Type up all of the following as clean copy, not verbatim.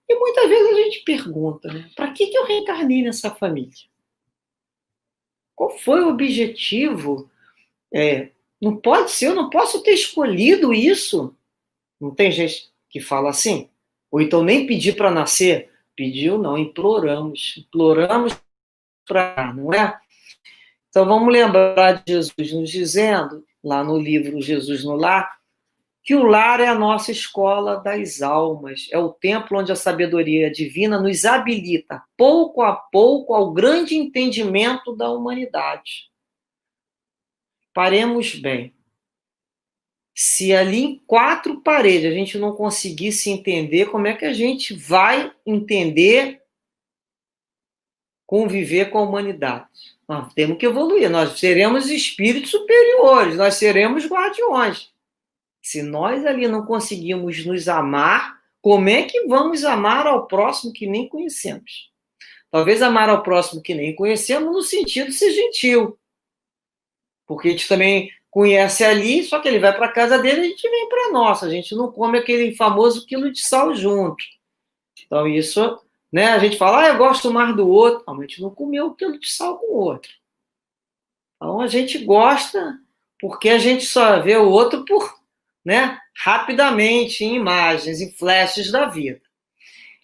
E muitas vezes a gente pergunta, né? Para que eu reencarnei nessa família? Qual foi o objetivo? Não pode ser, eu não posso ter escolhido isso. Não tem gente que fala assim? Ou então nem pedir para nascer. Pediu, não, imploramos. Imploramos para, não é? Então vamos lembrar de Jesus nos dizendo, lá no livro Jesus no Lar, que o lar é a nossa escola das almas, é o templo onde a sabedoria divina nos habilita, pouco a pouco, ao grande entendimento da humanidade. Paremos bem. Se ali em 4 paredes a gente não conseguir se entender, como é que a gente vai entender, conviver com a humanidade? Nós temos que evoluir, nós seremos espíritos superiores, nós seremos guardiões. Se nós ali não conseguimos nos amar, como é que vamos amar ao próximo que nem conhecemos? Talvez amar ao próximo que nem conhecemos no sentido de ser gentil. Porque a gente também conhece ali, só que ele vai para a casa dele e a gente vem para a nossa. A gente não come aquele famoso quilo de sal junto. Então isso, né? A gente fala, eu gosto mais do outro. Não, a gente não comeu o quilo de sal com o outro. Então a gente gosta porque a gente só vê o outro por, né, rapidamente, em imagens, em flashes da vida.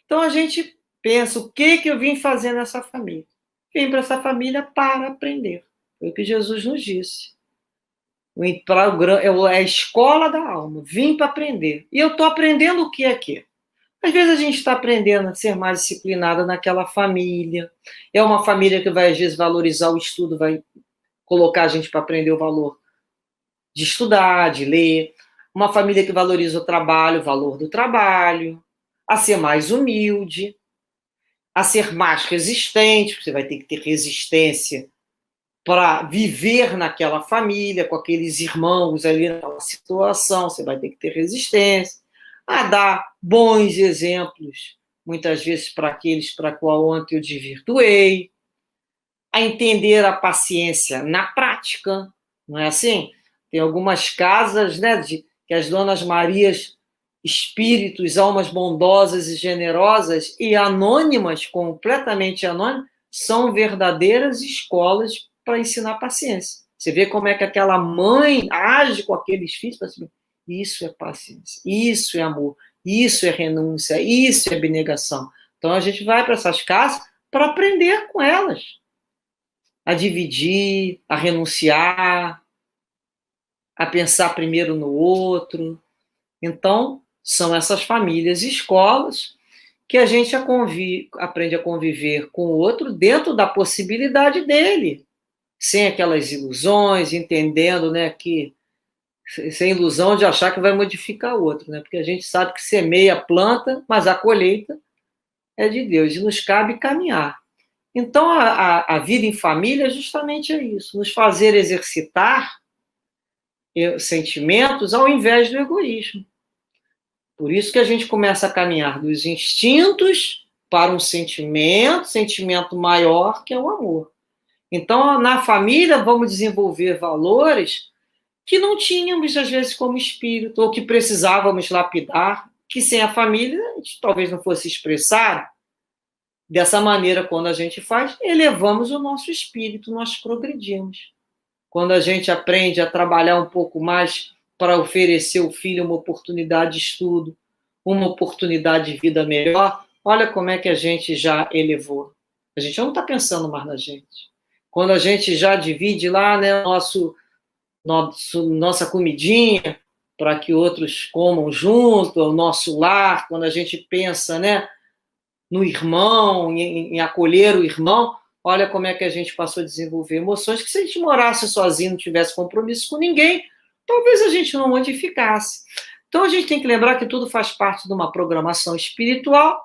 Então a gente pensa, o que eu vim fazer nessa família? Vim para essa família para aprender. Foi o que Jesus nos disse. É a escola da alma. Vim para aprender. E eu estou aprendendo o que é que? Às vezes a gente está aprendendo a ser mais disciplinada naquela família. É uma família que vai, às vezes, valorizar o estudo, vai colocar a gente para aprender o valor de estudar, de ler. Uma família que valoriza o trabalho, o valor do trabalho. A ser mais humilde. A ser mais resistente, porque você vai ter que ter resistência para viver naquela família, com aqueles irmãos ali naquela situação, você vai ter que ter resistência, a dar bons exemplos, muitas vezes para aqueles para qual ontem eu desvirtuei, a entender a paciência na prática, não é assim? Tem algumas casas, né, que as Donas Marias, espíritos, almas bondosas e generosas e anônimas, completamente anônimas, são verdadeiras escolas para ensinar paciência. Você vê como é que aquela mãe age com aqueles filhos, assim, isso é paciência, isso é amor, isso é renúncia, isso é abnegação. Então a gente vai para essas casas para aprender com elas, a dividir, a renunciar, a pensar primeiro no outro. Então, são essas famílias e escolas que a gente aprende a conviver com o outro dentro da possibilidade dele, sem aquelas ilusões, entendendo, né, que sem ilusão de achar que vai modificar o outro, né, porque a gente sabe que semeia a planta, mas a colheita é de Deus, e nos cabe caminhar. Então, a vida em família justamente é isso, nos fazer exercitar sentimentos ao invés do egoísmo. Por isso que a gente começa a caminhar dos instintos para um sentimento maior, que é o amor. Então, na família, vamos desenvolver valores que não tínhamos, às vezes, como espírito, ou que precisávamos lapidar, que sem a família a gente talvez não fosse expressar. Dessa maneira, quando a gente faz, elevamos o nosso espírito, nós progredimos. Quando a gente aprende a trabalhar um pouco mais para oferecer ao filho uma oportunidade de estudo, uma oportunidade de vida melhor, olha como é que a gente já elevou. A gente não está pensando mais na gente. Quando a gente já divide lá, né, nossa comidinha para que outros comam junto, o nosso lar, quando a gente pensa, né, no irmão, em acolher o irmão, olha como é que a gente passou a desenvolver emoções que se a gente morasse sozinho, não tivesse compromisso com ninguém, talvez a gente não modificasse. Então a gente tem que lembrar que tudo faz parte de uma programação espiritual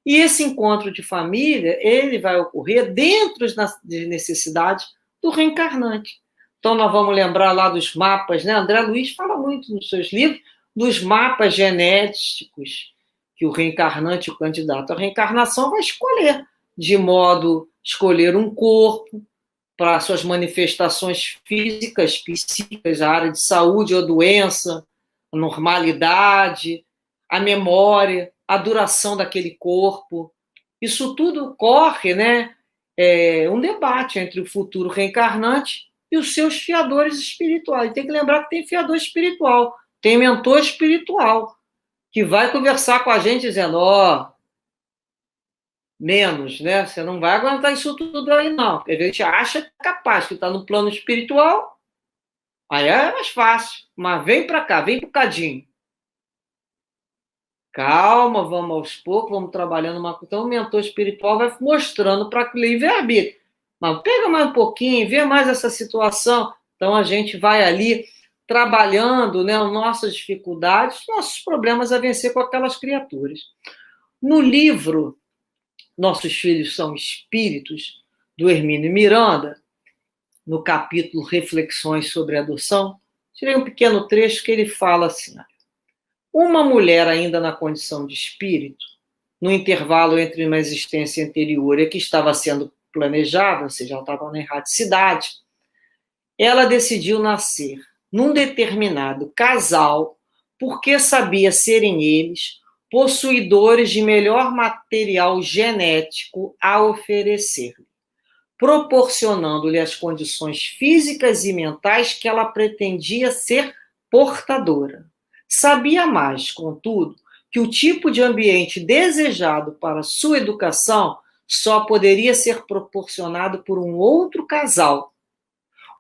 e esse encontro de família, ele vai ocorrer dentro das necessidades do reencarnante. Então nós vamos lembrar lá dos mapas, né? André Luiz fala muito nos seus livros dos mapas genéticos que o reencarnante, o candidato à reencarnação, vai escolher, de modo escolher um corpo para suas manifestações físicas, psíquicas, a área de saúde ou doença, a normalidade, a memória. a duração daquele corpo. Isso tudo corre, né? Um debate entre o futuro reencarnante e os seus fiadores espirituais. Tem que lembrar que tem fiador espiritual, tem mentor espiritual, que vai conversar com a gente dizendo, menos, né? Você não vai aguentar isso tudo aí, não. Porque a gente acha que é capaz, que está no plano espiritual, aí é mais fácil. Mas vem para cá, vem para o cadinho. Calma, vamos aos poucos, vamos trabalhando uma. Então, o mentor espiritual vai mostrando para o livre-arbítrio. Mas pega mais um pouquinho, vê mais essa situação. Então, a gente vai ali trabalhando, né, as nossas dificuldades, nossos problemas a vencer com aquelas criaturas. No livro Nossos Filhos São Espíritos, do Hermínio Miranda, no capítulo Reflexões sobre a Adoção, tirei um pequeno trecho que ele fala assim: uma mulher ainda na condição de espírito, no intervalo entre uma existência anterior e a que estava sendo planejada, ou seja, ela estava na erraticidade, ela decidiu nascer num determinado casal porque sabia serem eles possuidores de melhor material genético a oferecer-lhe, proporcionando-lhe as condições físicas e mentais que ela pretendia ser portadora. Sabia mais, contudo, que o tipo de ambiente desejado para sua educação só poderia ser proporcionado por um outro casal.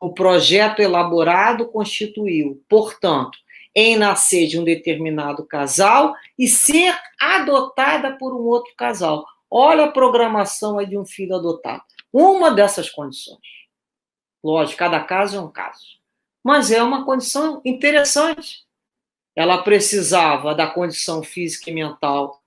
O projeto elaborado constituiu, portanto, em nascer de um determinado casal e ser adotada por um outro casal. Olha a programação aí de um filho adotado. Uma dessas condições. Lógico, cada caso é um caso. Mas é uma condição interessante. Ela precisava da condição física e mental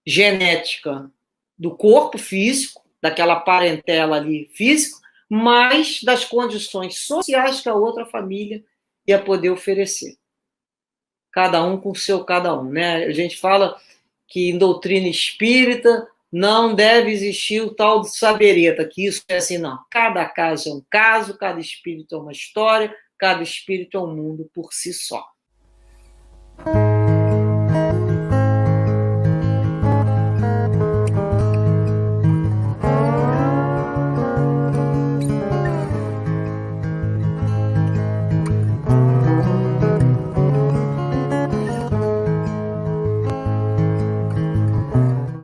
genética do corpo físico, daquela parentela ali físico, mas das condições sociais que a outra família ia poder oferecer. Cada um com o seu cada um, né? A gente fala que em doutrina espírita não deve existir o tal de sabereta, que isso é assim, não. Cada caso é um caso, cada espírito é uma história, cada espírito é um mundo por si só.